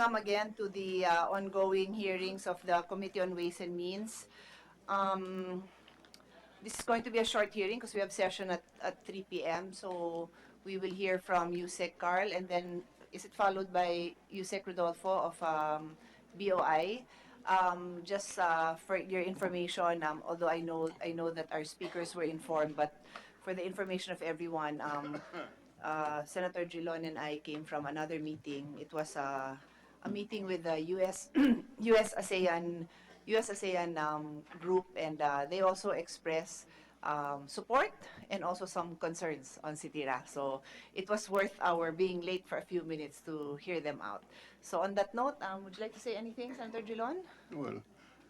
welcome again to the ongoing hearings of the Committee on Ways and Means. This is going to be a short hearing because we have session at 3 p.m. So we will hear from Yusek Carl, and then is it followed by Yusek Rodolfo of BOI. Just for your information, although I know that our speakers were informed, but for the information of everyone, Senator Drilon and I came from another meeting. It was a meeting with the U.S. U.S. ASEAN group, and they also expressed support and also some concerns on Sitira. So it was worth our being late for a few minutes to hear them out. So on that note, would you like to say anything, Senator Drilon? Well,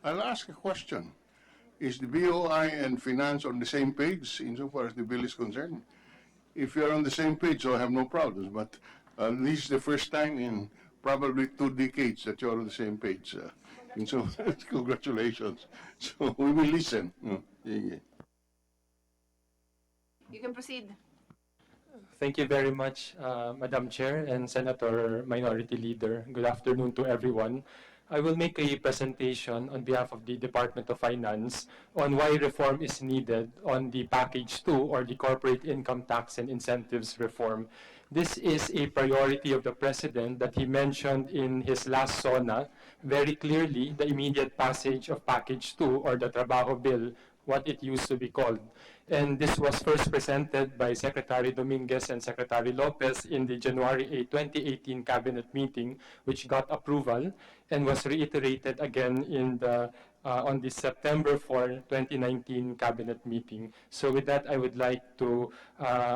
I'll ask a question. Is the BOI and Finance on the same page insofar as the bill is concerned? If you're on the same page, so I have no problems. But this is the first time in probably 2 decades that you're on the same page. And so, congratulations. So we will listen. You can proceed. Thank you very much, Madam Chair and Senator Minority Leader. Good afternoon to everyone. I will make a presentation on behalf of the Department of Finance on why reform is needed on the Package 2, or the Corporate Income Tax and Incentives Reform. This is a priority of the President that he mentioned in his last SONA very clearly, the immediate passage of Package 2, or the Trabajo Bill, what it used to be called. And this was first presented by Secretary Dominguez and Secretary Lopez in the January 8, 2018 Cabinet meeting, which got approval, and was reiterated again in the on the September 4, 2019 Cabinet meeting. So with that, I would like to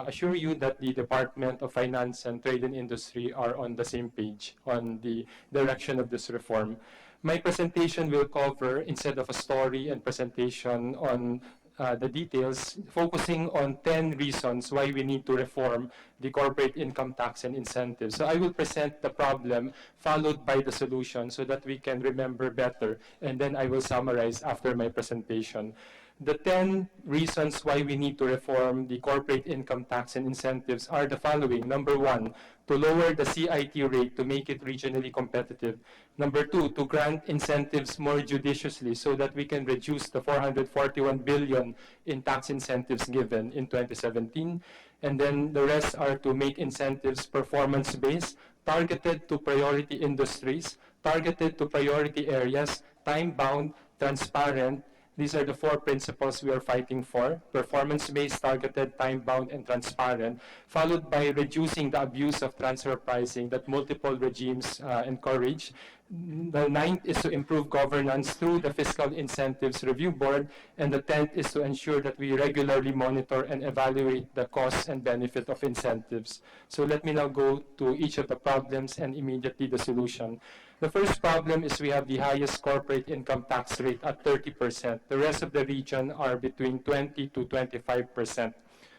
assure you that the Department of Finance and Trade and Industry are on the same page on the direction of this reform. My presentation will cover, instead of a story and presentation on the details, focusing on 10 reasons why we need to reform the corporate income tax and incentives. So I will present the problem followed by the solution so that we can remember better, and then I will summarize after my presentation. The 10 reasons why we need to reform the corporate income tax and incentives are the following. Number 1, to lower the CIT rate to make it regionally competitive. Number 2, to grant incentives more judiciously so that we can reduce the 441 billion in tax incentives given in 2017. And then the rest are to make incentives performance-based, targeted to priority industries, targeted to priority areas, time-bound, transparent. These are the 4 principles we are fighting for: performance-based, targeted, time-bound, and transparent, followed by reducing the abuse of transfer pricing that multiple regimes encourage. The 9th is to improve governance through the Fiscal Incentives Review Board, and the 10th is to ensure that we regularly monitor and evaluate the costs and benefit of incentives. So let me now go to each of the problems and immediately the solution. The first problem is we have the highest corporate income tax rate at 30%. The rest of the region are between 20 to 25%.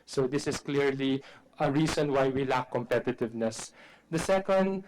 So this is clearly a reason why we lack competitiveness. The second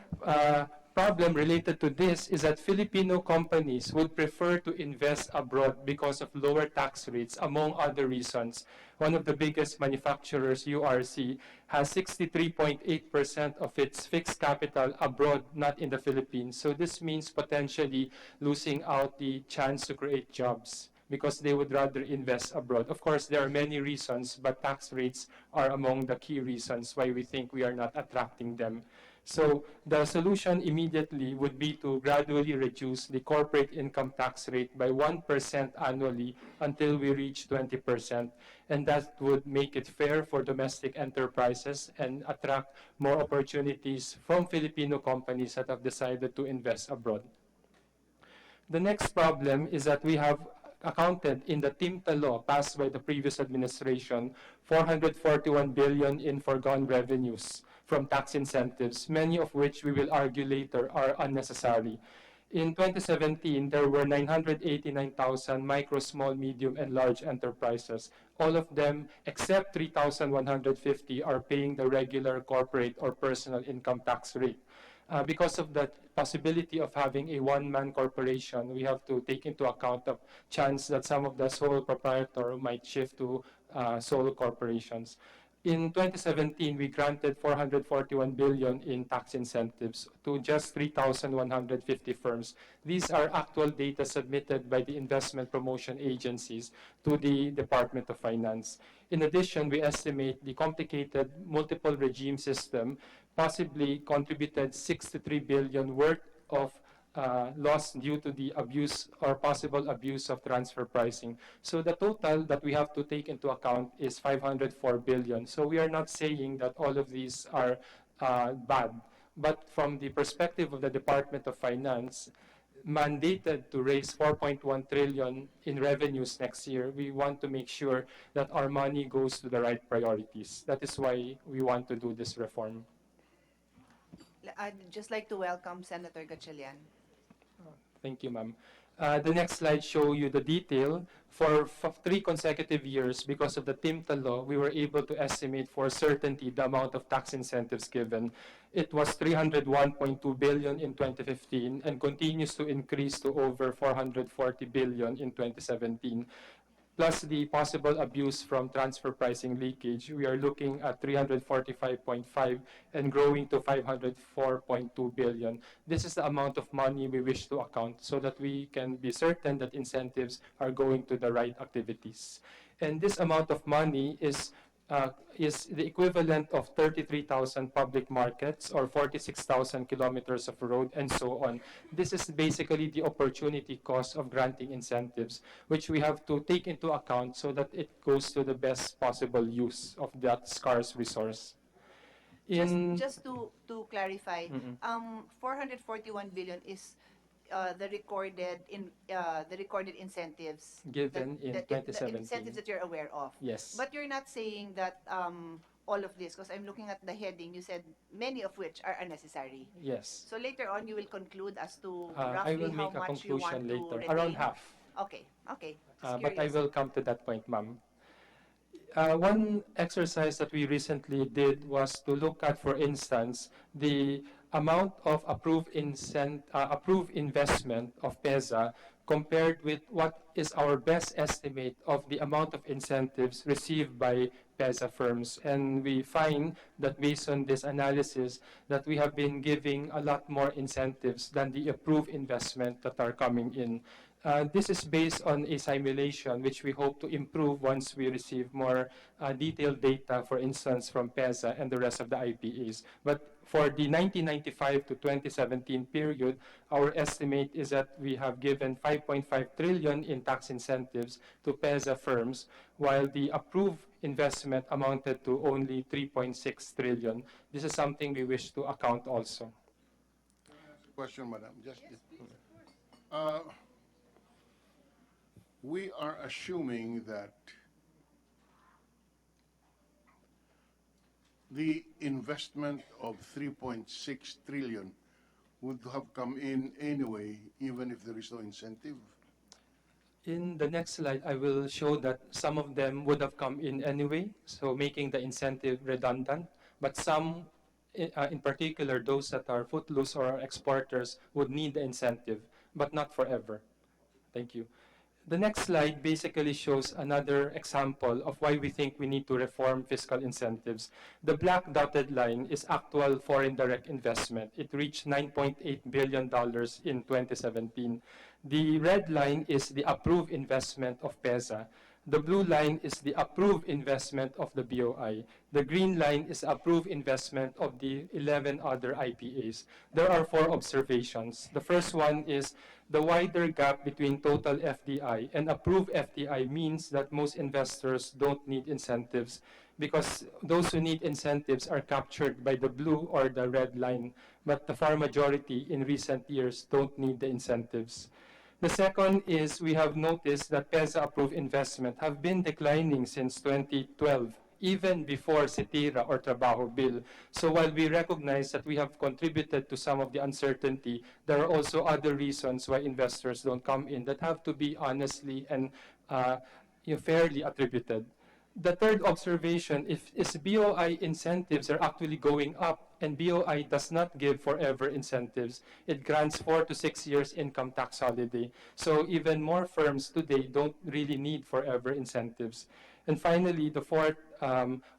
problem related to this is that Filipino companies would prefer to invest abroad because of lower tax rates, among other reasons. One of the biggest manufacturers, URC, has 63.8% of its fixed capital abroad, not in the Philippines. So this means potentially losing out the chance to create jobs because they would rather invest abroad. Of course, there are many reasons, but tax rates are among the key reasons why we think we are not attracting them. So the solution immediately would be to gradually reduce the corporate income tax rate by 1% annually until we reach 20%. And that would make it fair for domestic enterprises and attract more opportunities from Filipino companies that have decided to invest abroad. The next problem is that we have accounted in the TIMTA law passed by the previous administration 441 billion in foregone revenues from tax incentives, many of which we will argue later are unnecessary. In 2017, there were 989,000 micro, small, medium, and large enterprises. All of them, except 3,150, are paying the regular corporate or personal income tax rate. Because of the possibility of having a one-man corporation, we have to take into account the chance that some of the sole proprietor might shift to sole corporations. In 2017, we granted 441 billion in tax incentives to just 3,150 firms. These are actual data submitted by the investment promotion agencies to the Department of Finance. In addition, we estimate the complicated multiple regime system possibly contributed 63 billion worth of loss due to the abuse or possible abuse of transfer pricing. So the total that we have to take into account is 504 billion. So we are not saying that all of these are bad, but from the perspective of the Department of Finance, mandated to raise 4.1 trillion in revenues next year, we want to make sure that our money goes to the right priorities. That is why we want to do this reform. I'd just like to welcome Senator Gatchalian. Thank you, ma'am. The next slide show you the detail. For 3 consecutive years, because of the TIMTA law, we were able to estimate for certainty the amount of tax incentives given. It was 301.2 billion in 2015 and continues to increase to over 440 billion in 2017. Plus the possible abuse from transfer pricing leakage, we are looking at 345.5 and growing to 504.2 billion. This is the amount of money we wish to account so that we can be certain that incentives are going to the right activities. And this amount of money is the equivalent of 33,000 public markets or 46,000 kilometers of road and so on. This is basically the opportunity cost of granting incentives, which we have to take into account so that it goes to the best possible use of that scarce resource. Just to clarify, 441 billion is the recorded incentives given in the 2017. incentives that you're aware of. Yes. But you're not saying that all of this, because I'm looking at the heading, you said many of which are unnecessary. Yes. So later on, you will conclude as to I roughly will how make a much you want conclusion to later, retain. around half. Okay. Just But I curious. will come to that point, ma'am. One exercise that we recently did was to look at, for instance, the amount of approved investment of PEZA compared with what is our best estimate of the amount of incentives received by PEZA firms. And we find that based on this analysis that we have been giving a lot more incentives than the approved investment that are coming in. This is based on a simulation which we hope to improve once we receive more detailed data, for instance, from PEZA and the rest of the IPAs. But for the 1995 to 2017 period, our estimate is that we have given 5.5 trillion in tax incentives to PEZA firms, while the approved investment amounted to only 3.6 trillion. This is something we wish to account also. Question, madam. Just Yes, please, of course. We are assuming that the investment of 3.6 trillion would have come in anyway, even if there is no incentive. In the next slide, I will show that some of them would have come in anyway, so making the incentive redundant, but some, in particular, those that are footloose or exporters would need the incentive, but not forever. Thank you. The next slide basically shows another example of why we think we need to reform fiscal incentives. The black dotted line is actual foreign direct investment. It reached $9.8 billion in 2017. The red line is the approved investment of PEZA. The blue line is the approved investment of the BOI. The green line is approved investment of the 11 other IPAs. There are 4 observations. The first one is the wider gap between total FDI and approved FDI means that most investors don't need incentives because those who need incentives are captured by the blue or the red line, but the far majority in recent years don't need the incentives. The second is we have noticed that PEZA-approved investment have been declining since 2012, even before CITIRA or Trabajo Bill. So while we recognize that we have contributed to some of the uncertainty, there are also other reasons why investors don't come in that have to be honestly and fairly attributed. The third observation is BOI incentives are actually going up, and BOI does not give forever incentives. It grants 4 to 6 years income tax holiday. So even more firms today don't really need forever incentives. And finally, the fourth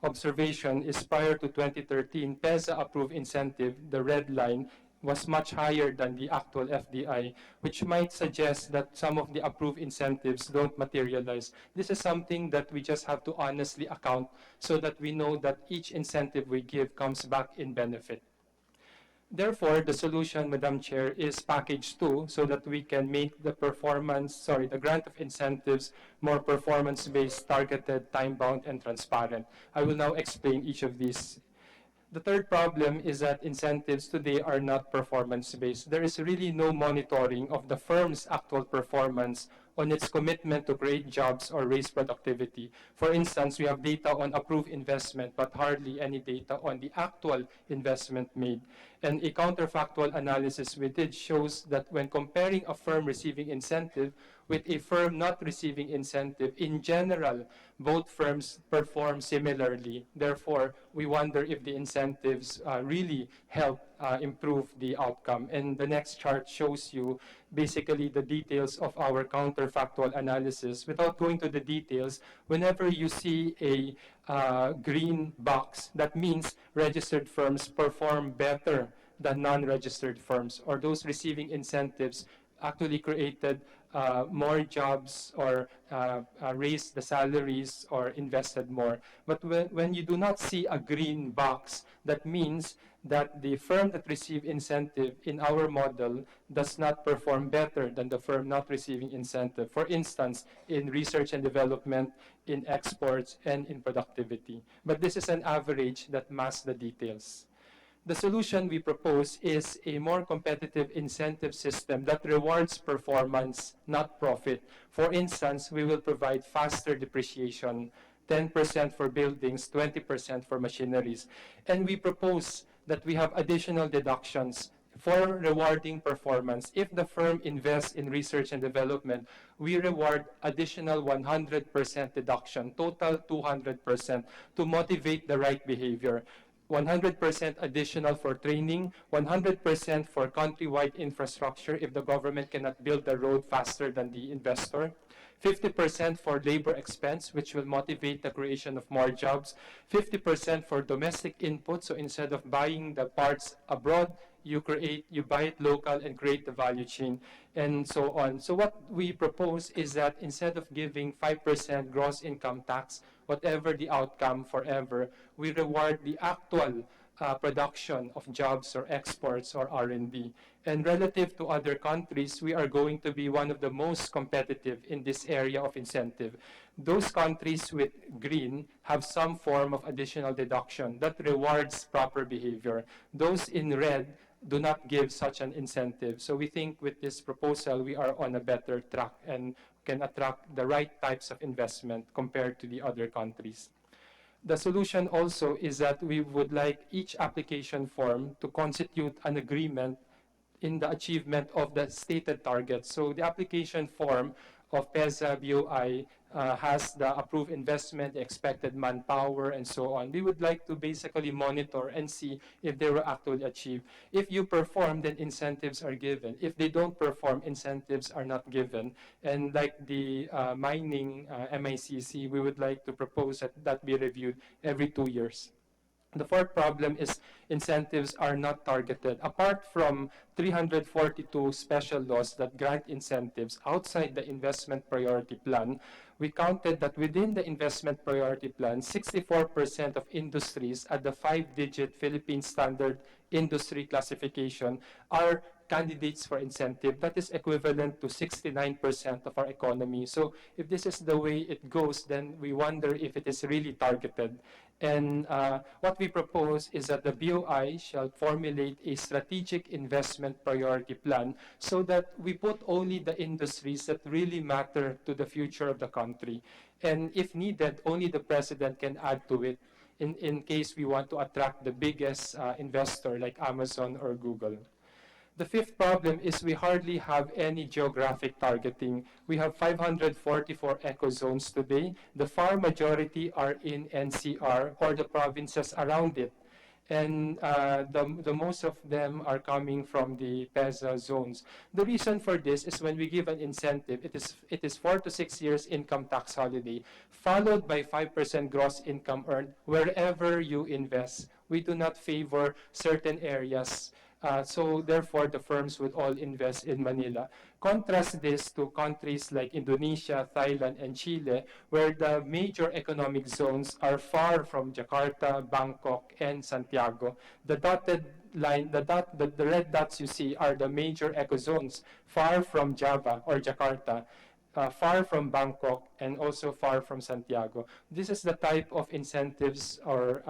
observation is prior to 2013, PEZA approved incentive, the red line, was much higher than the actual FDI, which might suggest that some of the approved incentives don't materialize. This is something that we just have to honestly account so that we know that each incentive we give comes back in benefit. Therefore, the solution, Madam Chair, is package 2 so that we can make the the grant of incentives more performance-based, targeted, time-bound, and transparent. I will now explain each of these. The third problem is that incentives today are not performance-based. There is really no monitoring of the firm's actual performance on its commitment to create jobs or raise productivity. For instance, we have data on approved investment, but hardly any data on the actual investment made. And a counterfactual analysis we did shows that when comparing a firm receiving incentive with a firm not receiving incentive, in general, both firms perform similarly. Therefore, we wonder if the incentives really help improve the outcome. And the next chart shows you basically the details of our counterfactual analysis. Without going to the details, whenever you see a green box, that means registered firms perform better than non-registered firms, or those receiving incentives actually created more jobs or raised the salaries or invested more. But when you do not see a green box, that means that the firm that received incentive in our model does not perform better than the firm not receiving incentive. For instance, in research and development, in exports, and in productivity. But this is an average that masks the details. The solution we propose is a more competitive incentive system that rewards performance, not profit. For instance, we will provide faster depreciation, 10% for buildings, 20% for machineries. And we propose that we have additional deductions for rewarding performance. If the firm invests in research and development, we reward additional 100% deduction, total 200%, to motivate the right behavior. 100% additional for training, 100% for countrywide infrastructure if the government cannot build the road faster than the investor, 50% for labor expense, which will motivate the creation of more jobs, 50% for domestic input, so instead of buying the parts abroad, you buy it local and create the value chain, and so on. So what we propose is that instead of giving 5% gross income tax, whatever the outcome forever, we reward the actual production of jobs or exports or R&D. And relative to other countries, we are going to be one of the most competitive in this area of incentive. Those countries with green have some form of additional deduction that rewards proper behavior. Those in red do not give such an incentive. So we think with this proposal, we are on a better track and can attract the right types of investment compared to the other countries. The solution also is that we would like each application form to constitute an agreement in the achievement of the stated targets. So the application form of PEZA BOI has the approved investment, expected manpower, and so on. We would like to basically monitor and see if they were actually achieved. If you perform, then incentives are given. If they don't perform, incentives are not given. And like the mining MICC, we would like to propose that that be reviewed every 2 years. The fourth problem is incentives are not targeted. Apart from 342 special laws that grant incentives outside the investment priority plan, we counted that within the investment priority plan, 64% of industries at the 5-digit Philippine Standard Industry Classification are candidates for incentive. That is equivalent to 69% of our economy. So if this is the way it goes, then we wonder if it is really targeted. And what we propose is that the BOI shall formulate a strategic investment priority plan so that we put only the industries that really matter to the future of the country. And if needed, only the president can add to it in case we want to attract the biggest investor like Amazon or Google. The fifth problem is we hardly have any geographic targeting. We have 544 eco-zones today. The far majority are in NCR or the provinces around it. and the most of them are coming from the PEZA zones. The reason for this is when we give an incentive, it is 4 to 6 years income tax holiday, followed by 5% gross income earned wherever you invest. We do not favor certain areas. So therefore, the firms would all invest in Manila. Contrast this to countries like Indonesia, Thailand, and Chile, where the major economic zones are far from Jakarta, Bangkok, and Santiago. The dotted line, the red dots you see are the major eco zones, far from Java or Jakarta, far from Bangkok, and also far from Santiago. This is the type of incentives or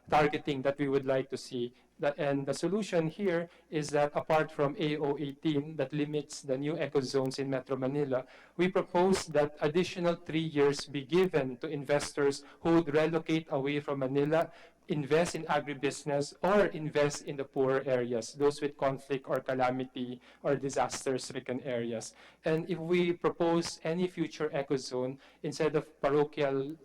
targeting that we would like to see. And the solution here is that apart from AO 18 that limits the new eco zones in Metro Manila, we propose that additional 3 years be given to investors who would relocate away from Manila, invest in agribusiness, or invest in the poorer areas, those with conflict or calamity or disaster-stricken areas. And if we propose any future eco zone, instead of parochial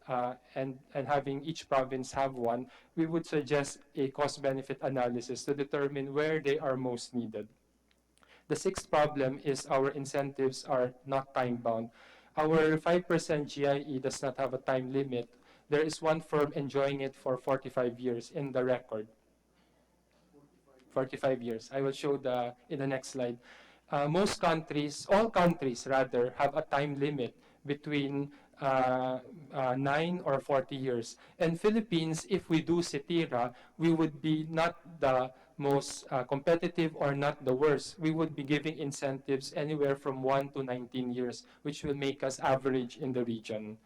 and having each province have one, we would suggest a cost-benefit analysis to determine where they are most needed. The sixth problem is our incentives are not time-bound. Our 5% GIE does not have a time limit. There is one firm enjoying it for 45 years in the record. 45 years. I will show in the next slide. Most countries, all countries rather, have a time limit between 9 or 40 years. And Philippines, if we do CITIRA, we would be not the most competitive or not the worst. We would be giving incentives anywhere from 1 to 19 years, which will make us average in the region.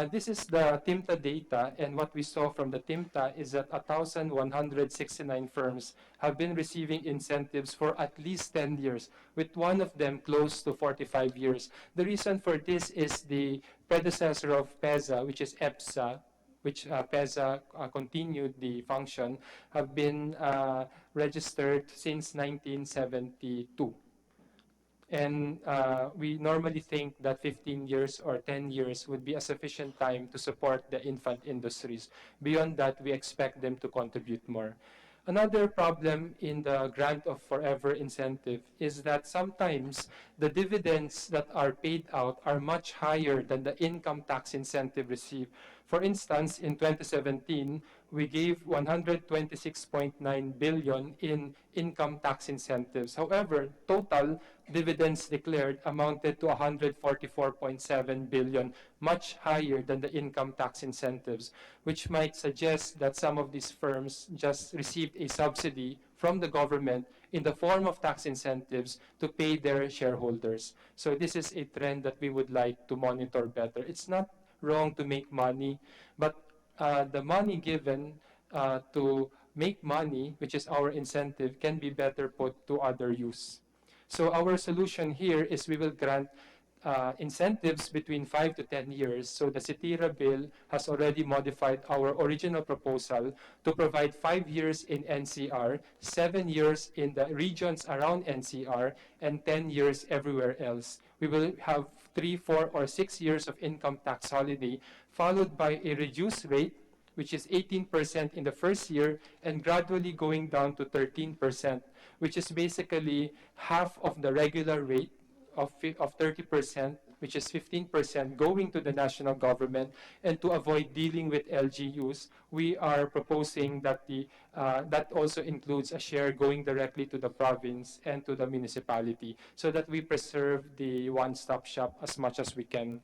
This is the TIMTA data, and what we saw from the TIMTA is that 1,169 firms have been receiving incentives for at least 10 years, with one of them close to 45 years. The reason for this is the predecessor of PEZA, which is EPSA, which PEZA continued the function, have been registered since 1972. And we normally think that 15 years or 10 years would be a sufficient time to support the infant industries. Beyond that, we expect them to contribute more. Another problem in the grant of forever incentive is that sometimes the dividends that are paid out are much higher than the income tax incentive received. For instance, in 2017, we gave 126.9 billion in income tax incentives. However, total dividends declared amounted to 144.7 billion, much higher than the income tax incentives, which might suggest that some of these firms just received a subsidy from the government in the form of tax incentives to pay their shareholders. So this is a trend that we would like to monitor better. It's not wrong to make money, but the money given to make money, which is our incentive, can be better put to other use. So our solution here is we will grant incentives between 5 to 10 years. So the CITIRA bill has already modified our original proposal to provide 5 years in NCR, 7 years in the regions around NCR, and 10 years everywhere else. We will have 3, 4, or 6 years of income tax holiday, followed by a reduced rate, which is 18% in the first year, and gradually going down to 13%, which is basically half of the regular rate of 30%, which is 15% going to the national government. And to avoid dealing with LGUs, we are proposing that that also includes a share going directly to the province and to the municipality, so that we preserve the one-stop shop as much as we can.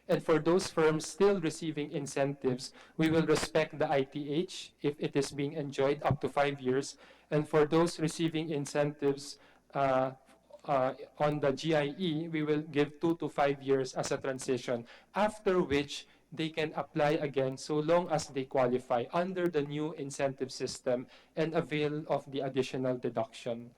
And for those firms still receiving incentives, we will respect the ITH if it is being enjoyed up to 5 years. And for those receiving incentives on the GIE, we will give 2 to 5 years as a transition, after which they can apply again so long as they qualify under the new incentive system and avail of the additional deduction.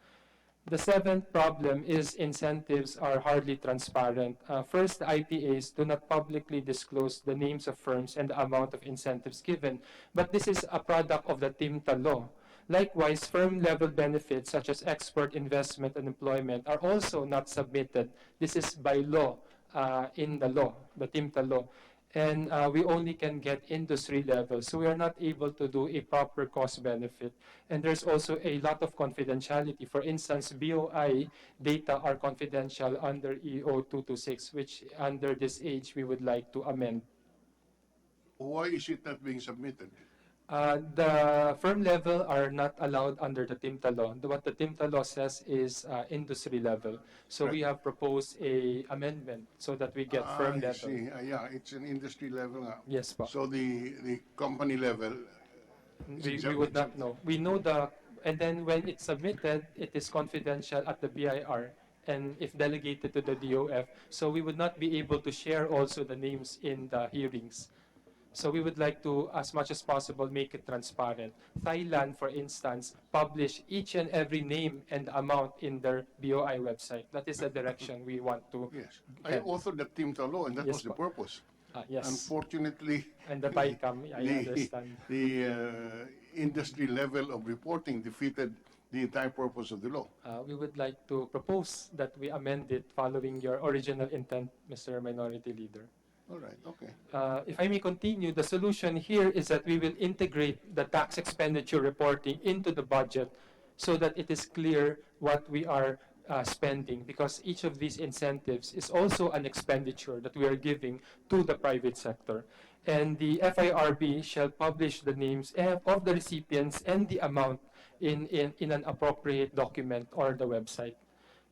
The seventh problem is incentives are hardly transparent. First, the ITAs do not publicly disclose the names of firms and the amount of incentives given, but this is a product of the TIMTA law. Likewise, firm-level benefits such as export, investment, and employment are also not submitted. This is by law, in the law, the TIMTA law. and we only can get industry level. So we are not able to do a proper cost benefit. And there's also a lot of confidentiality. For instance, BOI data are confidential under EO 226, which under this age we would like to amend. Why is it not being submitted? The firm level are not allowed under the TIMTA law. What the TIMTA law says is industry level. So we Right. have proposed a amendment so that we get firm I level. see. Yeah, it's an industry level nga. Yes, po. So the company level, We would not know. We know and then when it's submitted, it is confidential at the BIR and if delegated to the DOF. So we would not be able to share also the names in the hearings. So we would like to, as much as possible, make it transparent. Thailand, for instance, publish each and every name and amount in their BOI website. That is the direction we want to. yes. I authored the TIMTA law, and that Yes, was the po. purpose. Yes. Unfortunately, And the BICAM, I understand. the industry level of reporting defeated the entire purpose of the law. We would like to propose that we amend it following your original intent, Mr. Minority Leader. All right, okay. If I may continue, the solution here is that we will integrate the tax expenditure reporting into the budget so that it is clear what we are spending, because each of these incentives is also an expenditure that we are giving to the private sector. And the FIRB shall publish the names of the recipients and the amount in an appropriate document or the website.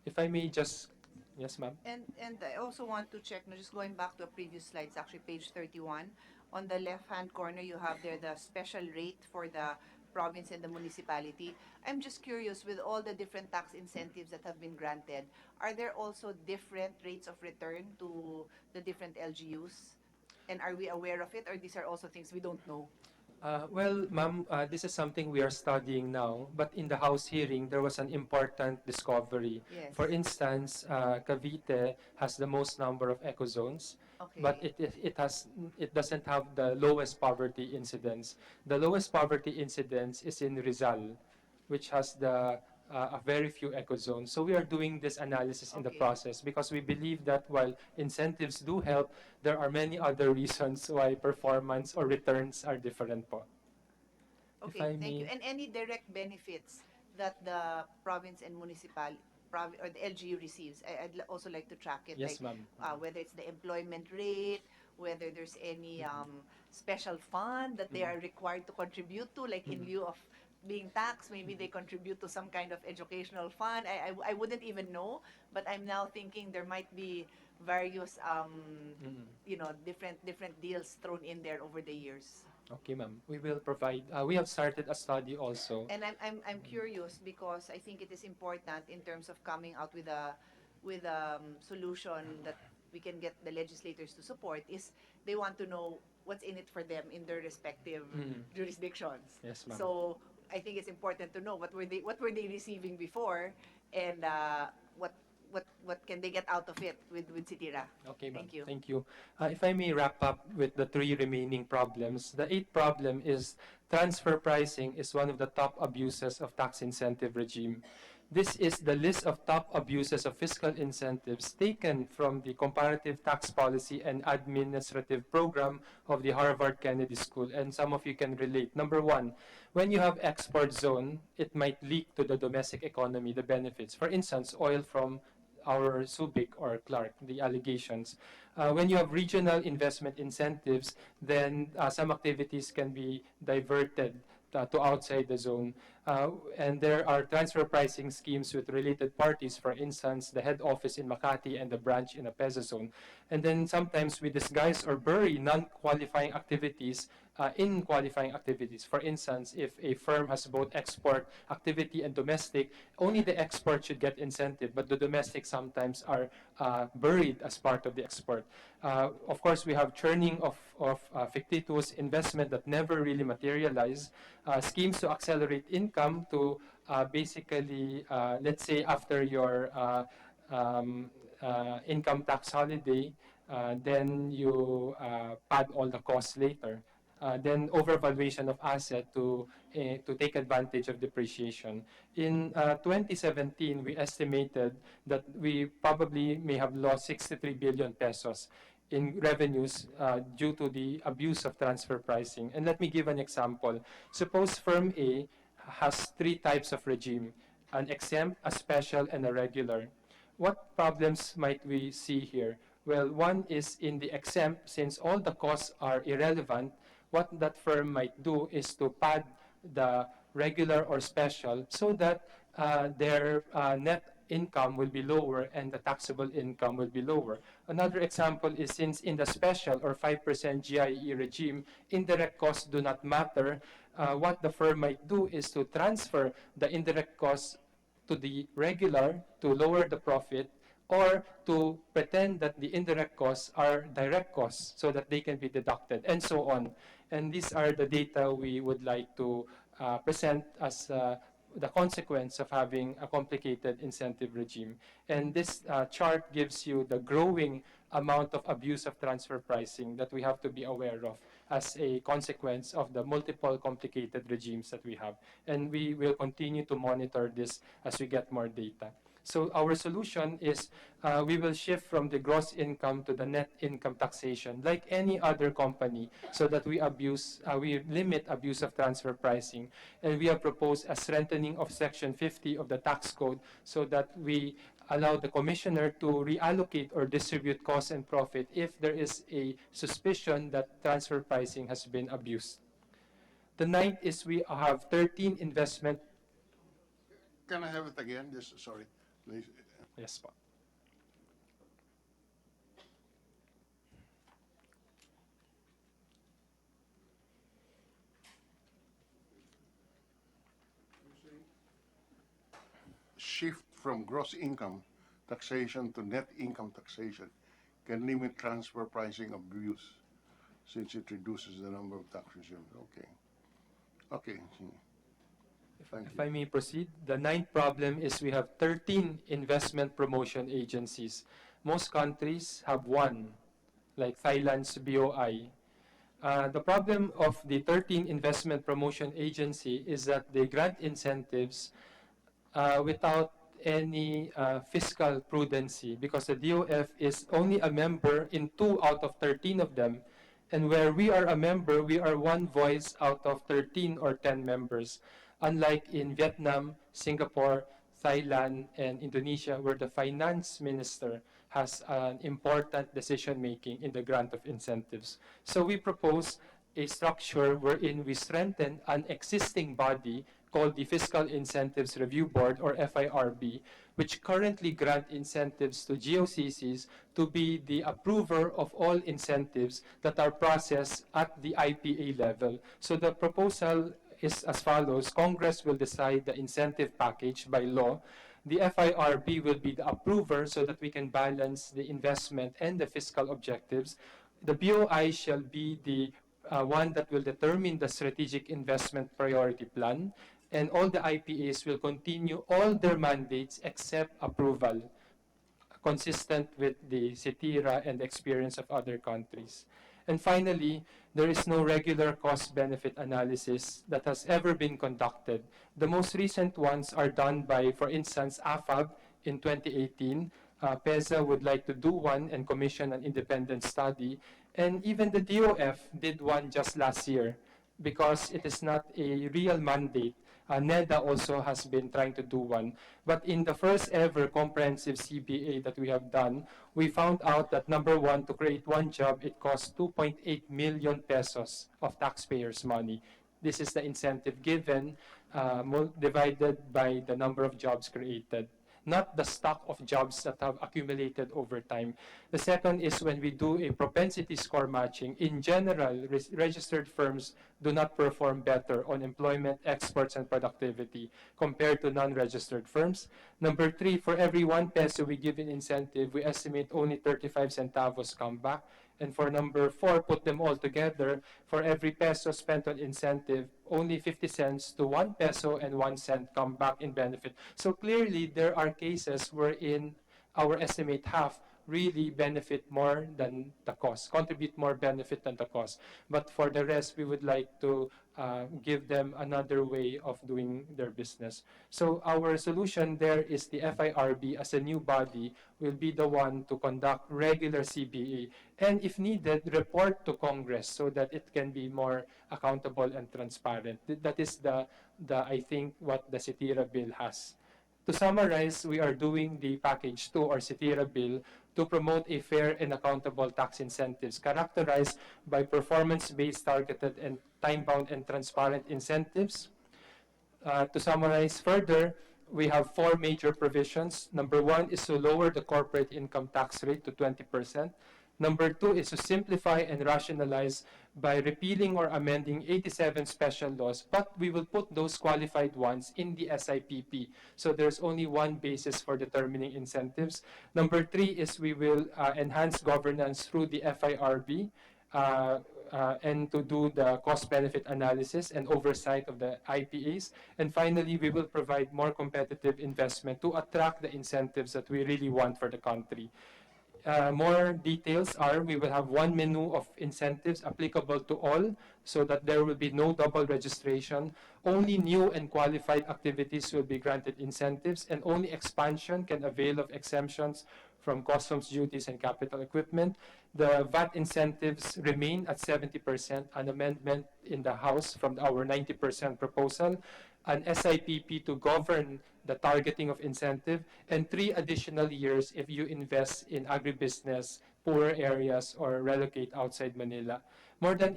If I may just, yes, ma'am. And I also want to check, no, just going back to a previous slides, actually page 31. On the left-hand corner, you have there the special rate for the province and the municipality. I'm just curious, with all the different tax incentives that have been granted, are there also different rates of return to the different LGUs? And are we aware of it, or these are also things we don't know? Well, ma'am, this is something we are studying now, but in the House hearing, there was an important discovery. Yes. For instance, Cavite has the most number of eco zones, Okay. but it doesn't have the lowest poverty incidence. The lowest poverty incidence is in Rizal, which has a very few eco zones. So we are doing this analysis in the Okay. process because we believe that while incentives do help, there are many other reasons why performance or returns are different po. If I Okay, thank you. may- And any direct benefits that the province and or the LGU receives, I'd also like to track it. Yes, like, ma'am. whether it's the employment rate, whether there's any special fund that they are required to contribute to, like in lieu of being taxed, maybe they contribute to some kind of educational fund. I wouldn't even know, but I'm now thinking there might be various different deals thrown in there over the years. Okay, ma'am. We will provide. We have started a study also. And I'm curious because I think it is important in terms of coming out with a solution that we can get the legislators to support, is they want to know what's in it for them in their respective jurisdictions. Yes, ma'am. So I think it's important to know what were they receiving before, and what can they get out of it with Sitira. Okay, ma'am. Thank you. Thank you. If I may wrap up with the 3 remaining problems. The 8th problem is transfer pricing is one of the top abuses of tax incentive regime. This is the list of top abuses of fiscal incentives taken from the Comparative Tax Policy and Administrative Program of the Harvard Kennedy School, and some of you can relate. Number 1, when you have export zone, it might leak to the domestic economy the benefits. For instance, oil from our Subic or Clark, the allegations. When you have regional investment incentives, then some activities can be diverted to outside the zone. And there are transfer pricing schemes with related parties, for instance, the head office in Makati and the branch in a PEZA zone. And then sometimes we disguise or bury non-qualifying activities in qualifying activities. For instance, if a firm has both export activity and domestic, only the export should get incentive, but the domestic sometimes are buried as part of the export. Of course, we have churning of fictitious investment that never really materialize, schemes to accelerate income to basically, let's say after your income tax holiday, then you pad all the costs later. Then overvaluation of asset to take advantage of depreciation. In 2017, we estimated that we probably may have lost 63 billion pesos in revenues due to the abuse of transfer pricing. And let me give an example. Suppose firm A has three types of regime: an exempt, a special, and a regular. What problems might we see here? Well, one is in the exempt, since all the costs are irrelevant, what that firm might do is to pad the regular or special so that their net income will be lower and the taxable income will be lower. Another example is, since in the special or 5% GIE regime, indirect costs do not matter, what the firm might do is to transfer the indirect costs to the regular to lower the profit, or to pretend that the indirect costs are direct costs so that they can be deducted, and so on. And these are the data we would like to present as the consequence of having a complicated incentive regime. And this chart gives you the growing amount of abuse of transfer pricing that we have to be aware of as a consequence of the multiple complicated regimes that we have. And we will continue to monitor this as we get more data. So our solution is we will shift from the gross income to the net income taxation, like any other company, so that we limit abuse of transfer pricing. And we have proposed a strengthening of Section 50 of the tax code so that we allow the commissioner to reallocate or distribute cost and profit if there is a suspicion that transfer pricing has been abused. The ninth is we have 13 investment. Can I have it again? Sorry. Please. Yes, po. Shift from gross income taxation to net income taxation can limit transfer pricing abuse since it reduces the number of tax regimes. Okay. Okay. If I may proceed, the ninth problem is we have 13 investment promotion agencies. Most countries have one, like Thailand's BOI. The problem of the 13 investment promotion agency is that they grant incentives without any fiscal prudency, because the DOF is only a member in 2 out of 13 of them. And where we are a member, we are one voice out of 13 or 10 members. Unlike in Vietnam, Singapore, Thailand, and Indonesia, where the finance minister has an important decision-making in the grant of incentives. So we propose a structure wherein we strengthen an existing body called the Fiscal Incentives Review Board, or FIRB, which currently grant incentives to GOCCs to be the approver of all incentives that are processed at the IPA level. So the proposal is as follows. Congress will decide the incentive package by law. The FIRB will be the approver so that we can balance the investment and the fiscal objectives. The BOI shall be the one that will determine the strategic investment priority plan, and all the IPAs will continue all their mandates except approval, consistent with the CITIRA and experience of other countries. And finally, there is no regular cost-benefit analysis that has ever been conducted. The most recent ones are done by, for instance, AFAB in 2018. PEZA would like to do one and commission an independent study. And even the DOF did one just last year because it is not a real mandate. NEDA also has been trying to do one. But in the first ever comprehensive CBA that we have done, we found out that, number one, to create one job, it costs 2.8 million pesos of taxpayers' money. This is the incentive given, divided by the number of jobs created, not the stock of jobs that have accumulated over time. The second is when we do a propensity score matching. In general, registered firms do not perform better on employment, exports, and productivity compared to non-registered firms. Number three, for every 1 peso we give in incentive, we estimate only 35 centavos come back. And for number four, put them all together, for every peso spent on incentive, only 50 cents to 1 peso and 1 cent come back in benefit. So clearly, there are cases wherein our estimate half really benefit more than the cost, contribute more benefit than the cost. But for the rest, we would like to give them another way of doing their business. So our solution there is the FIRB as a new body will be the one to conduct regular CBE and if needed, report to Congress so that it can be more accountable and transparent. That is I think what the Sitira bill has. To summarize, we are doing the package 2 or Sitira bill to promote a fair and accountable tax incentives characterized by performance-based, targeted, and time-bound and transparent incentives. To summarize further, we have 4 major provisions. Number 1 is to lower the corporate income tax rate to 20%. Number 2 is to simplify and rationalize by repealing or amending 87 special laws, but we will put those qualified ones in the SIPP. So there's only one basis for determining incentives. Number 3 is we will enhance governance through the FIRB and to do the cost-benefit analysis and oversight of the IPAs. And finally, we will provide more competitive investment to attract the incentives that we really want for the country. More details are we will have one menu of incentives applicable to all so that there will be no double registration. Only new and qualified activities will be granted incentives, and only expansion can avail of exemptions from customs duties and capital equipment. The VAT incentives remain at 70%, an amendment in the House from our 90% proposal, an SIPP to govern the targeting of incentive, and 3 additional years if you invest in agribusiness, poorer areas, or relocate outside Manila. More than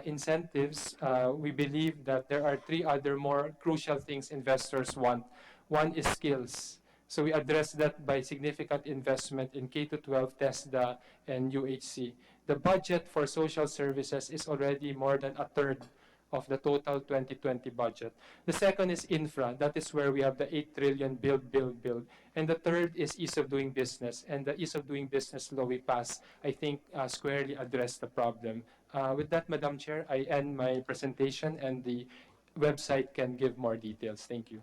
incentives, we believe that there are 3 other more crucial things investors want. One is skills. So we address that by significant investment in K-12, TESDA, and UHC. The budget for social services is already more than a third of the total 2020 budget. The second is infra. That is where we have the 8 trillion build. And the third is ease of doing business. And the ease of doing business law we passed, I think, squarely addressed the problem. With that, Madam Chair, I end my presentation and the website can give more details. Thank you.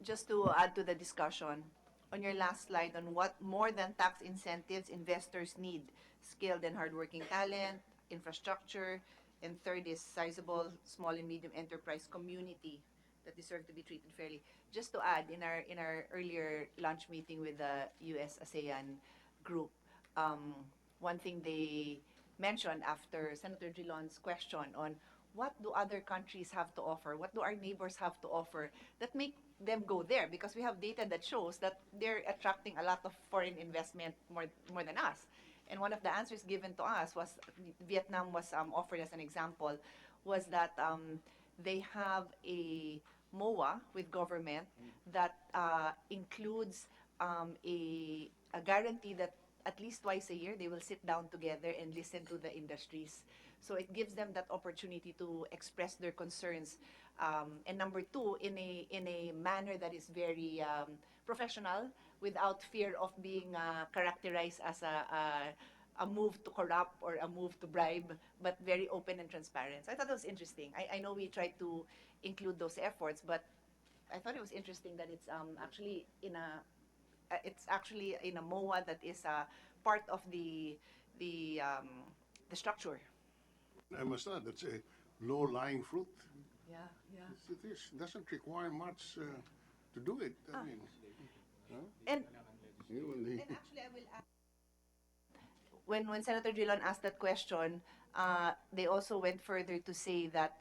Just to add to the discussion, on your last slide on what more than tax incentives investors need, skilled and hardworking talent, infrastructure, and third is sizable small and medium enterprise community that deserve to be treated fairly. Just to add, in our earlier lunch meeting with the US ASEAN group, one thing they mentioned after Senator Drilon's question on what do other countries have to offer, what do our neighbors have to offer that make them go there, because we have data that shows that they're attracting a lot of foreign investment more than us. And one of the answers given to us was Vietnam was offered as an example, was that they have a MOA with government that includes a guarantee that at least twice a year they will sit down together and listen to the industries. So it gives them that opportunity to express their concerns. And number 2, in a manner that is very professional, without fear of being characterized as a move to corrupt or a move to bribe, but very open and transparent. So I thought that was interesting. I know we tried to include those efforts, but I thought it was interesting that it's actually in a MOA that is part of the structure. I must add, that's a low-lying fruit. Yeah. It doesn't require much to do it. I mean, And actually, I will add, when Senator Drilon asked that question, they also went further to say that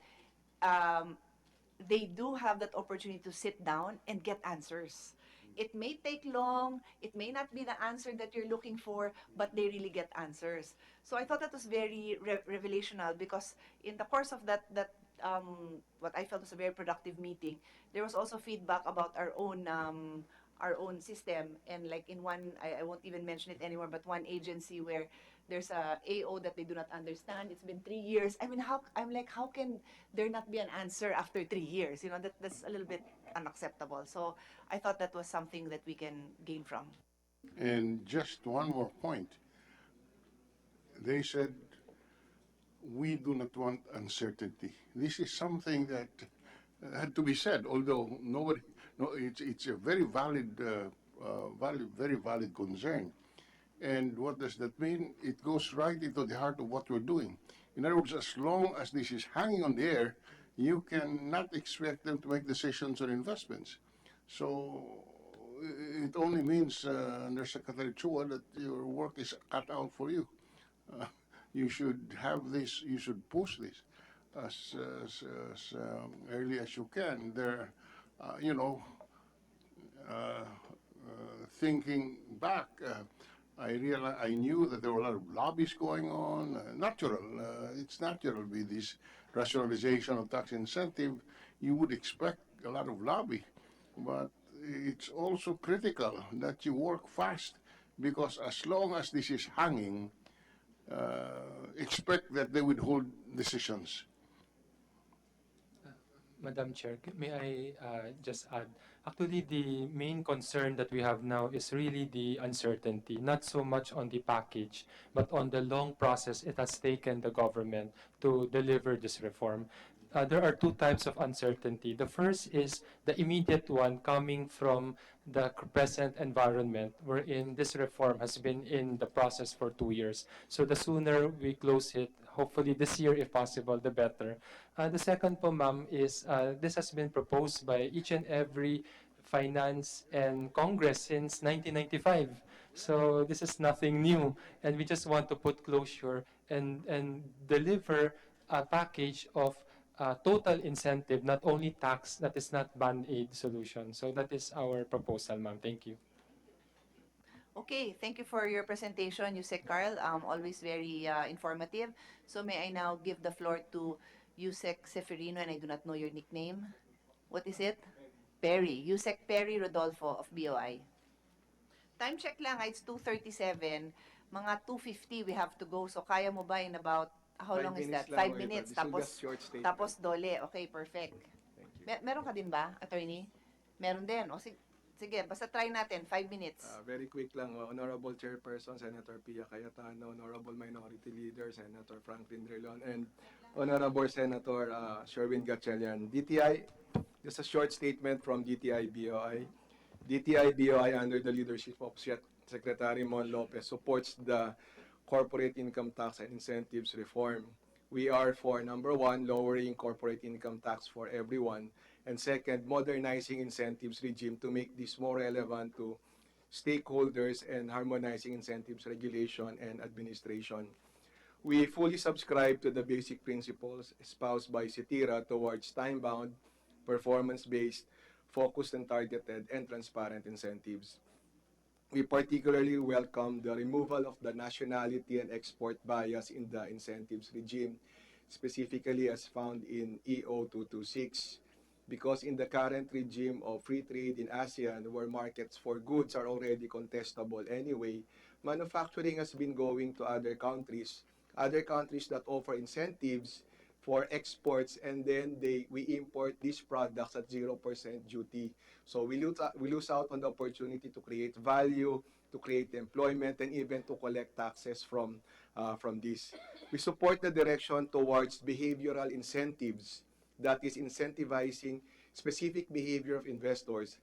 they do have that opportunity to sit down and get answers. It may take long, it may not be the answer that you're looking for, but they really get answers. So I thought that was very revelational, because in the course of that what I felt was a very productive meeting, there was also feedback about our own system. And like in one, I won't even mention it anymore, but one agency where there's a AO that they do not understand. It's been 3 years. I mean, how can there not be an answer after 3 years? You know, that's a little bit unacceptable. So I thought that was something that we can gain from. and just one more point. They said, we do not want uncertainty. This is something that had to be said, although it's a very valid very valid concern. And what does that mean? It goes right into the heart of what we're doing. In other words, as long as this is hanging on the air, you cannot expect them to make decisions on investments. So it only means, under Secretary Chua, that your work is cut out for you. Uh, you should have this, you should push this as early as you can. There, you know, thinking back, I knew that there were a lot of lobbies going on. It's natural with this rationalization of tax incentive. You would expect a lot of lobby, but it's also critical that you work fast, because as long as this is hanging, expect that they would hold decisions. Madam Chair, may I just add? Actually, the main concern that we have now is really the uncertainty, not so much on the package, but on the long process it has taken the government to deliver this reform. There are two types of uncertainty. The first is the immediate one coming from the present environment, wherein this reform has been in the process for 2 years. So the sooner we close it, hopefully this year if possible, the better. The second po, ma'am, is this has been proposed by each and every finance and Congress since 1995. So this is nothing new, and we just want to put closure and deliver a package of total incentive, not only tax, that is not band-aid solution. So that is our proposal, ma'am. Thank you. Okay, thank you for your presentation, Yusek Carl. Always very informative. So may I now give the floor to Yusek Seferino, and I do not know your nickname. What is it? Perry. Yusek Perry Rodolfo of BOI. Time check lang, it's 2:37. Mga 2:50 we have to go. So kaya mo ba in about, how long is that? 5 minutes. Tapos dole. Okay, perfect. Meron ka din ba, attorney? Meron din. O sige, basta try natin. 5 minutes. Very quick lang, Honorable Chairperson, Senator Pia Cayetano, Honorable Minority Leader, Senator Franklin Drilon, and Honorable Senator Sherwin Gatchalian. DTI, just a short statement from DTI BOI. DTI BOI, under the leadership of Secretary Mon Lopez, supports the corporate income tax and incentives reform. We are for, number one, lowering corporate income tax for everyone, and second, modernizing incentives regime to make this more relevant to stakeholders and harmonizing incentives regulation and administration. We fully subscribe to the basic principles espoused by CITIRA towards time-bound, performance-based, focused and targeted, and transparent incentives. We particularly welcome the removal of the nationality and export bias in the incentives regime, specifically as found in EO 226, because in the current regime of free trade in ASEAN, where markets for goods are already contestable anyway, manufacturing has been going to other countries that offer incentives for exports, and then we import these products at 0% duty. So we lose out on the opportunity to create value, to create employment, and even to collect taxes from this. We support the direction towards behavioral incentives, that is incentivizing specific behavior of investors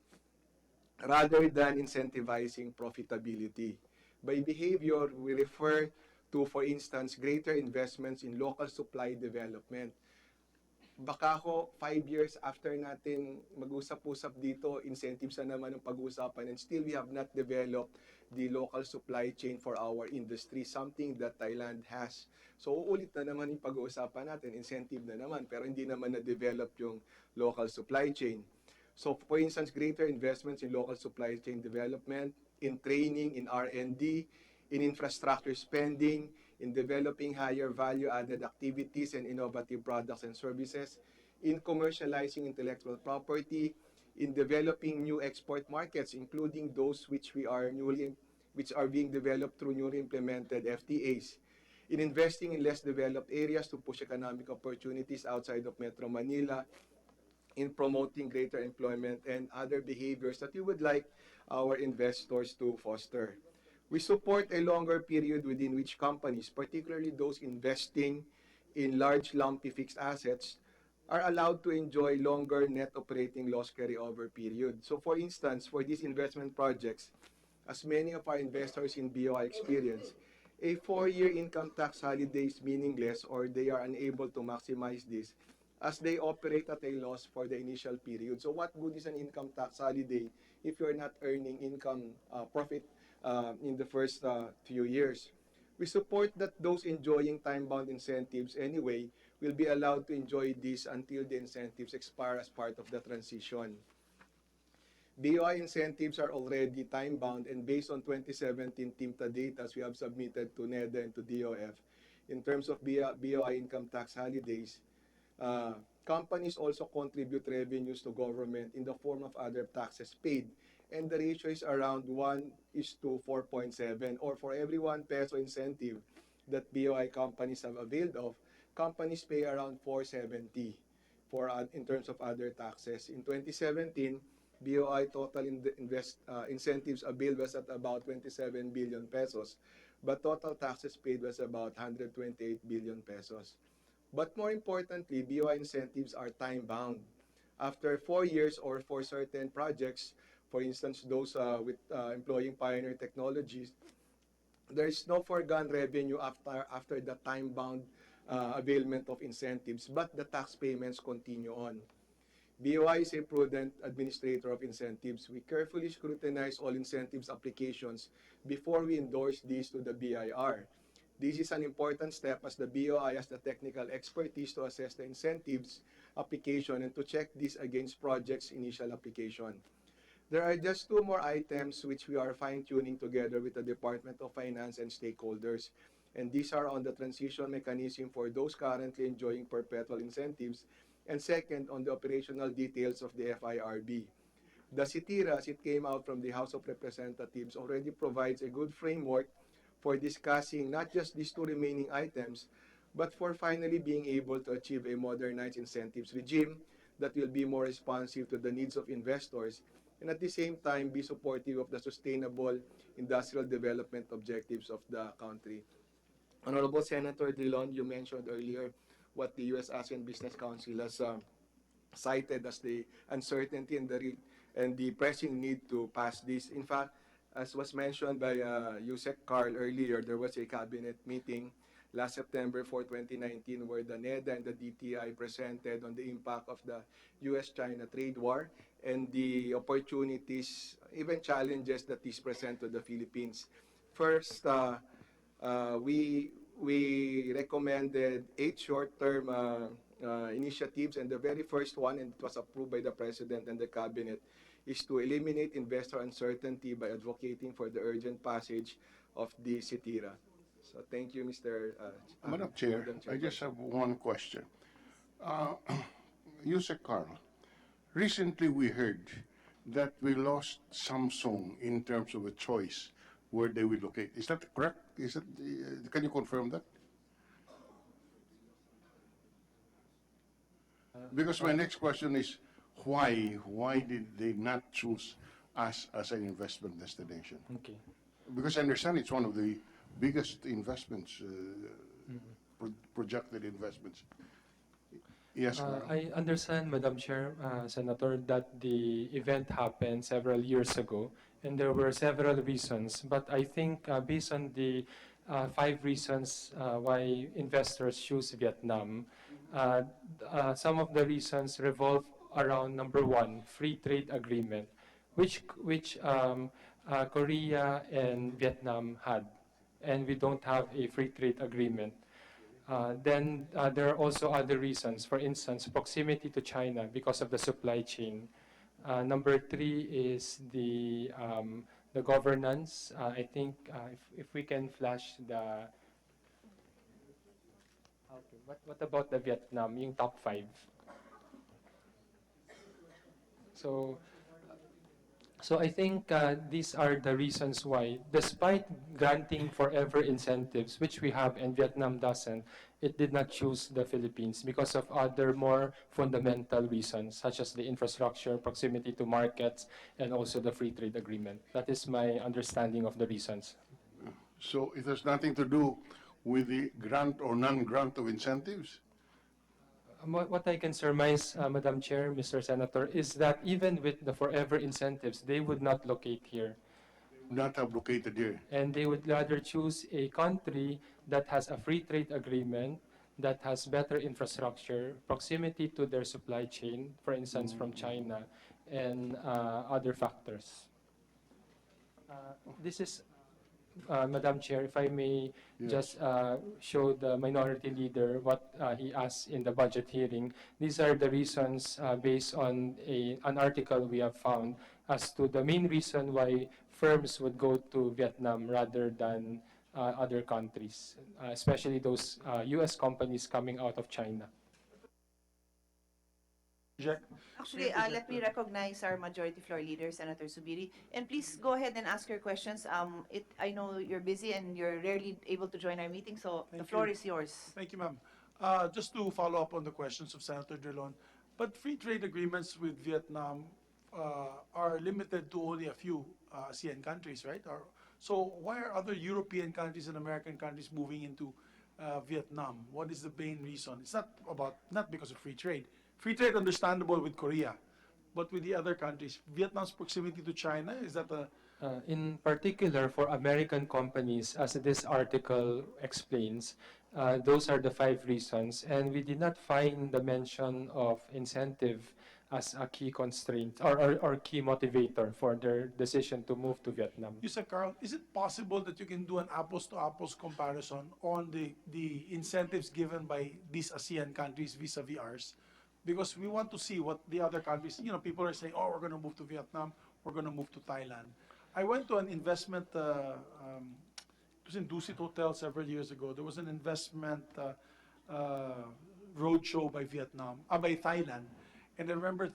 rather than incentivizing profitability. By behavior, we refer to, for instance, greater investments in local supply development. Baka ako, 5 years after natin mag-usap-usap dito, incentives na naman ang pag-usapan, and still we have not developed the local supply chain for our industry, something that Thailand has. So uulit na naman yung pag-uusapan natin, incentive na naman, pero hindi naman na-develop yung local supply chain. So for instance, greater investments in local supply chain development, in training, in R&D, in infrastructure spending, in developing higher value-added activities and innovative products and services, in commercializing intellectual property, in developing new export markets, including those which are being developed through newly implemented FTAs, in investing in less developed areas to push economic opportunities outside of Metro Manila, in promoting greater employment and other behaviors that we would like our investors to foster. We support a longer period within which companies, particularly those investing in large lumpy fixed assets, are allowed to enjoy longer net operating loss carryover period. So for instance, for these investment projects, as many of our investors in BOI experience, a 4-year income tax holiday is meaningless or they are unable to maximize this as they operate at a loss for the initial period. So what good is an income tax holiday if you're not earning income profit in the first few years? We support that those enjoying time-bound incentives anyway will be allowed to enjoy this until the incentives expire as part of the transition. BOI incentives are already time-bound and based on 2017 TIMTA data we have submitted to NEDA and to DOF. In terms of BOI income tax holidays, companies also contribute revenues to government in the form of other taxes paid. And the ratio is around 1:4.7, or for every 1 peso incentive that BOI companies have availed of, companies pay around 470 in terms of other taxes. In 2017, BOI total incentives availed was at about 27 billion pesos, but total taxes paid was about 128 billion pesos. But more importantly, BOI incentives are time-bound. After 4 years or for certain projects, for instance, those with employing pioneer technologies, there is no foregone revenue after the time-bound availment of incentives, but the tax payments continue on. BOI is a prudent administrator of incentives. We carefully scrutinize all incentives applications before we endorse these to the BIR. This is an important step as the BOI has the technical expertise to assess the incentives application and to check this against project's initial application. There are just 2 more items which we are fine-tuning together with the Department of Finance and stakeholders, and these are on the transition mechanism for those currently enjoying perpetual incentives, and second, on the operational details of the FIRB. The CITIRA, as it came out from the House of Representatives, already provides a good framework for discussing not just these 2 remaining items, but for finally being able to achieve a modernized incentives regime that will be more responsive to the needs of investors and at the same time be supportive of the sustainable industrial development objectives of the country. Honorable Senator Drilon, you mentioned earlier what the U.S. ASEAN Business Council has cited as the uncertainty and the pressing need to pass this. In fact, as was mentioned by Yusek Carl earlier, there was a cabinet meeting last September 4, 2019, where the NEDA and the DTI presented on the impact of the U.S.-China trade war and the opportunities, even challenges that this present to the Philippines. First, we recommended 8 short-term initiatives, and the very first one, and it was approved by the President and the Cabinet, is to eliminate investor uncertainty by advocating for the urgent passage of the CITIRA. So thank you, Mr. Madam Chair, I just have one question. Yusek Carl, recently we heard that we lost Samsung in terms of a choice where they will locate. Is that correct? Can you confirm that? Because my next question is, why did they not choose us as an investment destination? Okay. Because I understand it's one of the biggest investments, projected investments. Yes, I understand, Madam Chair, Senator, that the event happened several years ago, and there were several reasons. But I think based on the 5 reasons why investors choose Vietnam, some of the reasons revolve around number 1, free trade agreement, which Korea and Vietnam had, and we don't have a free trade agreement. Then there are also other reasons. For instance, proximity to China because of the supply chain. Number 3 is the governance. I think if we can flash the. Okay. What about the Vietnam? Yung top 5. So I think these are the reasons why, despite granting forever incentives, which we have and Vietnam doesn't, it did not choose the Philippines because of other more fundamental reasons, such as the infrastructure, proximity to markets, and also the free trade agreement. That is my understanding of the reasons. So it has nothing to do with the grant or non-grant of incentives? What I can surmise, Madam Chair, Mr. Senator, is that even with the forever incentives, they would not locate here. Not have located here. And they would rather choose a country that has a free trade agreement, that has better infrastructure, proximity to their supply chain, for instance, from China, and other factors. This is, Madam Chair, if I may Yes. just show the minority leader what he asked in the budget hearing. These are the reasons based on an article we have found as to the main reason why firms would go to Vietnam rather than other countries, especially those US companies coming out of China. Jack, Actually, let me recognize our Majority Floor Leader, Senator Zubiri. And please go ahead and ask your questions. I know you're busy and you're rarely able to join our meeting, so the Thank floor you. is yours. Thank you, ma'am. Just to follow up on the questions of Senator Drilon, but free trade agreements with Vietnam are limited to only a few ASEAN countries, right? So why are other European countries and American countries moving into Vietnam? What is the main reason? It's not because of free trade. Free trade understandable with Korea, but with the other countries, Vietnam's proximity to China, is that a In particular, for American companies, as this article explains, those are the 5 reasons, and we did not find the mention of incentive as a key constraint or key motivator for their decision to move to Vietnam. You said, Carl, is it possible that you can do an apples-to-apples comparison on the incentives given by these ASEAN countries vis-a-vis ours? Because we want to see what the other countries, people are saying, oh, we're going to move to Vietnam, we're going to move to Thailand. I went to an investment, it was in Dusit Hotel several years ago. There was an investment roadshow by by Thailand. And I remember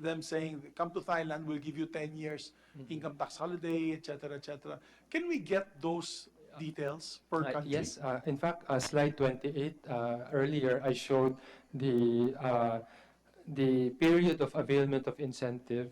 them saying, come to Thailand, we'll give you 10 years income tax holiday, etc., etc. Can we get those details per country? Yes, in fact, slide 28, earlier I showed the period of availment of incentive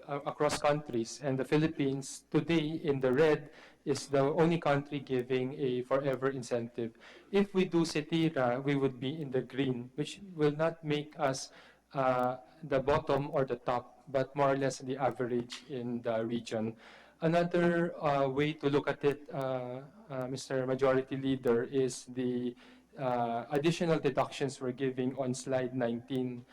across countries, and the Philippines today in the red is the only country giving a forever incentive. If we do CETIRA, we would be in the green, which will not make us the bottom or the top, but more or less the average in the region. Another way to look at it, Mr. Majority Leader, is the additional deductions we're giving on slide 19.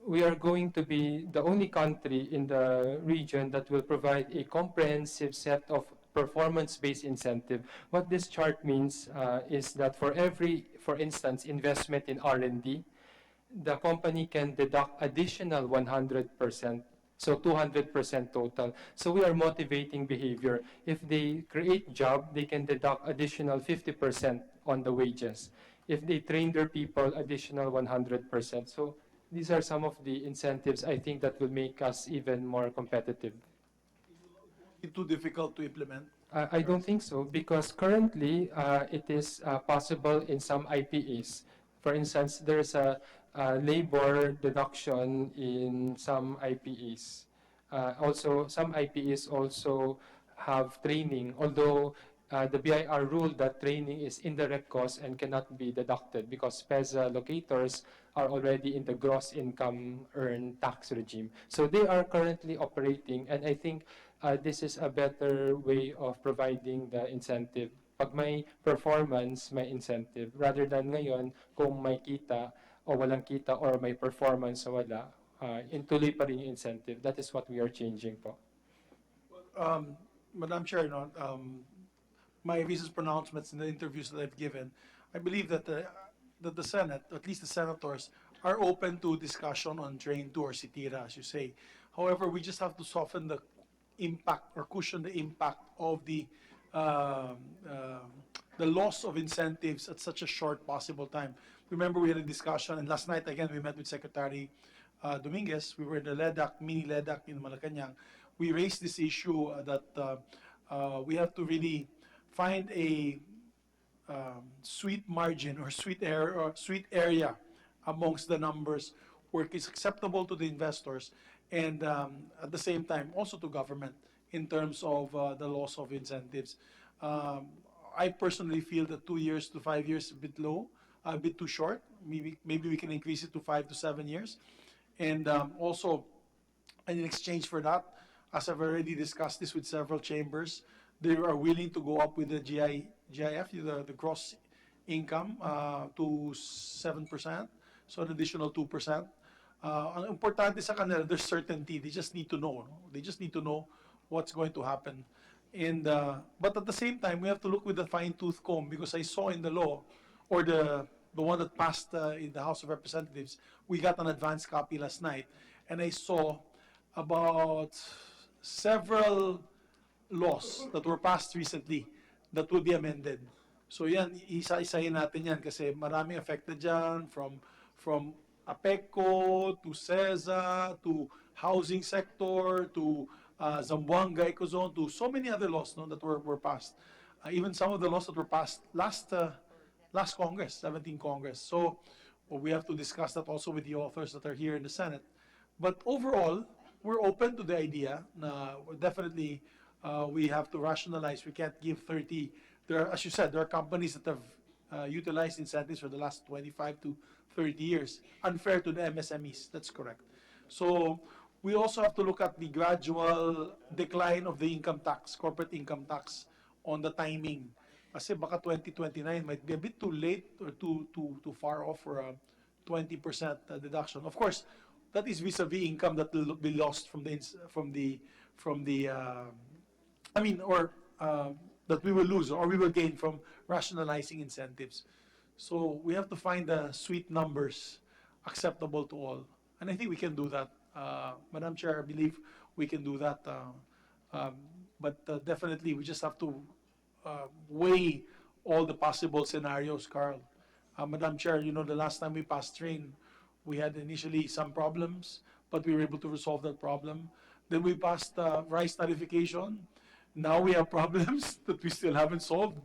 We are going to be the only country in the region that will provide a comprehensive set of performance-based incentive. What this chart means is that for every, for instance, investment in R&D, the company can deduct additional 100%, so 200% total. So we are motivating behavior. If they create job, they can deduct additional 50% on the wages. If they train their people, additional 100%. So these are some of the incentives I think that will make us even more competitive. It's too difficult to implement. I don't think so, because currently it is possible in some IPAs. For instance, there's a labor deduction in some IPAs. Also, some IPAs also have training, although the BIR ruled that training is indirect cost and cannot be deducted because PEZA locators are already in the gross income earned tax regime. So they are currently operating, and I think this is a better way of providing the incentive. Pag may performance, may incentive. Rather than ngayon, kung may kita o walang kita or may performance o wala, intuloy pa rin yung incentive. That is what we are changing po. Madam Chair, my recent pronouncements in the interviews that I've given, I believe that the Senate, at least the senators, are open to discussion on Train 2 or CETIRA, as you say. However, we just have to soften the impact or cushion the impact of the loss of incentives at such a short possible time. Remember, we had a discussion, and last night again we met with Secretary Dominguez. We were in the LEDAC, mini LEDAC in Malacanang. We raised this issue that we have to really find a sweet margin or sweet area amongst the numbers where it's acceptable to the investors and at the same time also to government in terms of the loss of incentives. I personally feel that 2 years to 5 years is a bit low, a bit too short. maybe we can increase it to 5 to 7 years. And also, in exchange for that, as I've already discussed this with several chambers, they are willing to go up with the GIF, the gross income, to 7%, so an additional 2%. Ang importante sa kanila, there's certainty. They just need to know. No? They just need to know what's going to happen. And but at the same time, we have to look with a fine-tooth comb, because I saw in the law, or the one that passed in the House of Representatives, we got an advance copy last night, and I saw about several laws that were passed recently that will be amended. So yan, isa-isahin natin yan kasi maraming affected dyan, from APECO to CESA to housing sector to Zamboanga Ecozone to so many other laws, no, that were passed. Even some of the laws that were passed last Congress, 17th Congress. So we have to discuss that also with the authors that are here in the Senate. But overall, we're open to the idea. Definitely, we have to rationalize. We can't give 30. As you said, there are companies that have utilized incentives for the last 25 to 30 years. Unfair to the MSMEs. That's correct. So we also have to look at the gradual decline of the income tax, corporate income tax, on the timing. Kasi baka 2029 might be a bit too late or too far off for a 20% deduction. Of course, that is vis-a-vis income that will be lost that we will lose or we will gain from rationalizing incentives. So we have to find the sweet numbers acceptable to all. And I think we can do that. Madam Chair, I believe we can do that. But definitely, we just have to weigh all the possible scenarios, Carl. Madam Chair, you know, the last time we passed train, we had initially some problems, but we were able to resolve that problem. Then we passed rice tarification. Now we have problems that we still haven't solved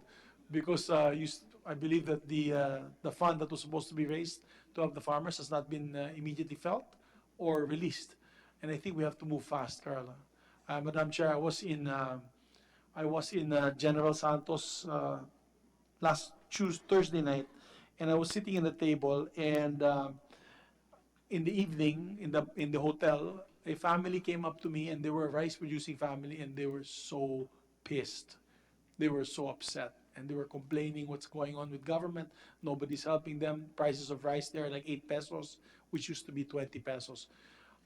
because I believe that the fund that was supposed to be raised to help the farmers has not been immediately felt or released. And I think we have to move fast, Carla. Madam Chair, I was in General Santos last Thursday night, and I was sitting at the table, and in the evening, in the hotel, a family came up to me, and they were a rice-producing family, and they were so pissed. They were so upset, and they were complaining what's going on with government. Nobody's helping them. Prices of rice there are like 8 pesos, which used to be 20 pesos.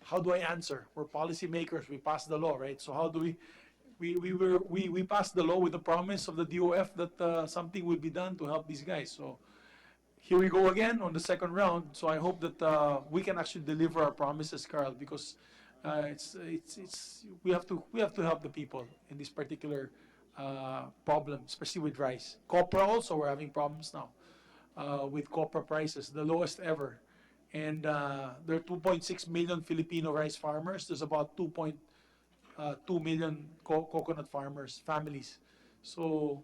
How do I answer? We're policymakers. We passed the law, right? So how do we passed the law with the promise of the DOF that something will be done to help these guys. So here we go again on the second round. So I hope that we can actually deliver our promises, Carl, because we have to help the people in this particular problem, especially with rice. Copra also, we're having problems now with copra prices, the lowest ever. And there are 2.6 million Filipino rice farmers. There's about 2 million coconut farmers, families. So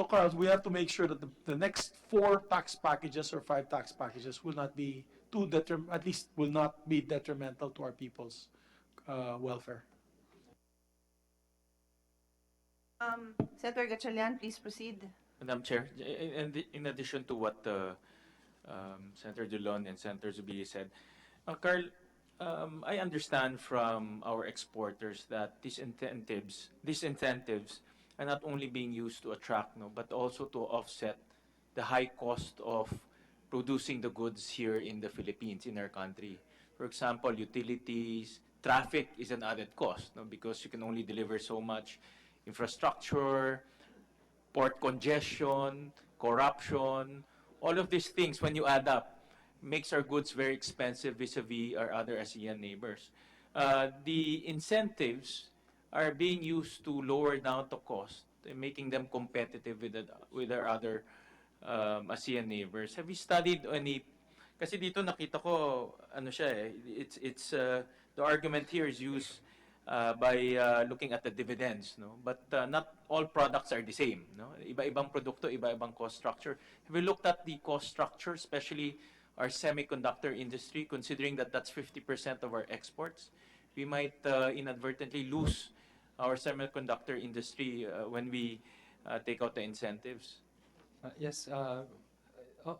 Carl, we have to make sure that the next 4 tax packages or 5 tax packages will not be at least will not be detrimental to our people's welfare. Senator Gatchalian, please proceed. Madam Chair, in addition to what Senator Dulon and Senator Zubiri said, Carl, I understand from our exporters that these incentives are not only being used to attract, but also to offset the high cost of producing the goods here in the Philippines, in our country. For example, utilities, traffic is an added cost, because you can only deliver so much. Infrastructure, port congestion, corruption, all of these things, when you add up, makes our goods very expensive vis-a-vis our other ASEAN neighbors. The incentives are being used to lower down the cost, making them competitive with our other ASEAN neighbors. Have you studied any? Kasi dito nakita ko, the argument here is used by looking at the dividends, but not all products are the same. Iba-ibang produkto, iba-ibang cost structure. Have you looked at the cost structure, especially our semiconductor industry, considering that that's 50% of our exports? We might inadvertently lose our semiconductor industry when we take out the incentives. Yes, on the